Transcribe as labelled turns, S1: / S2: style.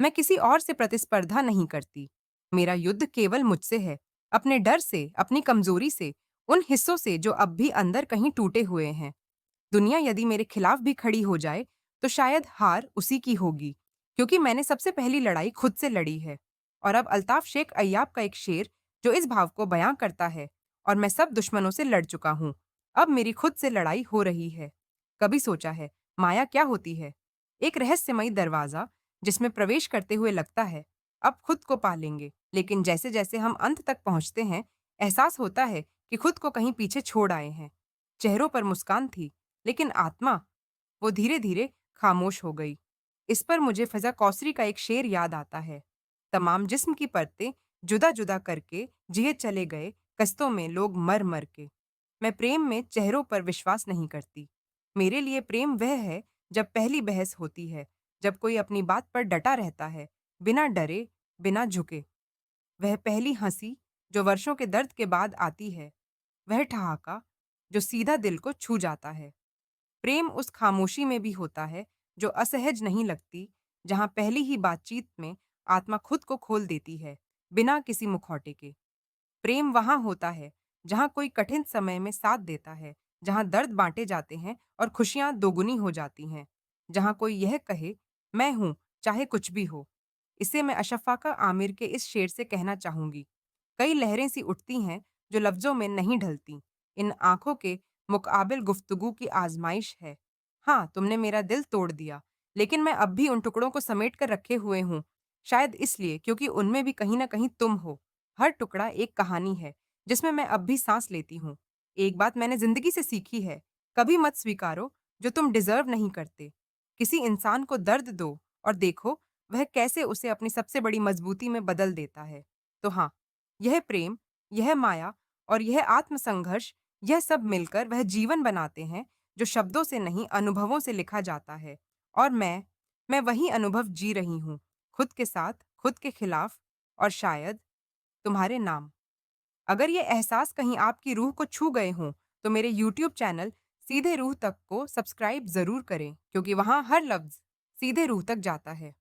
S1: मैं किसी और से प्रतिस्पर्धा नहीं करती। मेरा युद्ध केवल मुझसे है, अपने डर से, अपनी कमजोरी से, उन हिस्सों से जो अब भी अंदर कहीं टूटे हुए हैं। दुनिया यदि मेरे खिलाफ भी खड़ी हो जाए, तो शायद हार उसी की होगी, क्योंकि मैंने सबसे पहली लड़ाई खुद से लड़ी है। और अब अल्ताफ शेख अय्याब का एक शेर जो इस भाव को बयां करता है, और मैं सब दुश्मनों से लड़ चुका हूं, अब मेरी खुद से लड़ाई हो रही है। कभी सोचा है माया क्या होती है? एक रहस्यमयी दरवाजा जिसमें प्रवेश करते हुए लगता है अब खुद को पा लेंगे, लेकिन जैसे जैसे हम अंत तक पहुंचते हैं, एहसास होता है कि खुद को कहीं पीछे छोड़ आए हैं। चेहरों पर मुस्कान थी, लेकिन आत्मा, वो धीरे धीरे खामोश हो गई। इस पर मुझे फजा कौसरी का एक शेर याद आता है। तमाम जिस्म की परतें जुदा जुदा करके जिए चले गए कस्तों में लोग मर मर के। मैं प्रेम में चेहरों पर विश्वास नहीं करती। मेरे लिए प्रेम वह है जब पहली बहस होती है, जब कोई अपनी बात पर डटा रहता है, बिना डरे, बिना झुके। वह पहली हंसी जो वर्षों के दर्द के बाद आती है, वह ठहाका जो सीधा दिल को छू जाता है। प्रेम उस खामोशी में भी होता है जो असहज नहीं लगती, जहां पहली ही बातचीत में आत्मा खुद को खोल देती है, बिना किसी मुखौटे के। प्रेम वहां होता है जहां कोई कठिन समय में साथ देता है, जहां दर्द बांटे जाते हैं और खुशियां दोगुनी हो जाती हैं, जहां कोई यह कहे मैं हूं चाहे कुछ भी हो। इसे मैं अशफाका आमिर के इस शेर से कहना चाहूंगी। कई लहरें सी उठती हैं जो लफ्जों में नहीं ढलती। इन आंखों के मुकाबिल गुफ्तगू की आजमाइश है। हाँ, तुमने मेरा दिल तोड़ दिया, लेकिन मैं अब भी उन टुकड़ों को समेट कर रखे हुए हूँ। शायद इसलिए क्योंकि उनमें भी कहीं ना कहीं तुम हो। हर टुकड़ा एक कहानी है जिसमें मैं अब भी सांस लेती हूँ। एक बात मैंने जिंदगी से सीखी है, कभी मत स्वीकारो जो तुम डिजर्व नहीं करते। किसी इंसान को दर्द दो और देखो वह कैसे उसे अपनी सबसे बड़ी मजबूती में बदल देता है। तो हाँ, यह प्रेम, यह माया और यह आत्मसंघर्ष, यह सब मिलकर वह जीवन बनाते हैं जो शब्दों से नहीं अनुभवों से लिखा जाता है। और मैं वही अनुभव जी रही हूँ, खुद के साथ, खुद के खिलाफ, और शायद तुम्हारे नाम। अगर ये एहसास कहीं आपकी रूह को छू गए हों, तो मेरे यूट्यूब चैनल सीधे रूह तक को सब्सक्राइब जरूर करें, क्योंकि वहां हर लफ्ज सीधे रूह तक जाता है।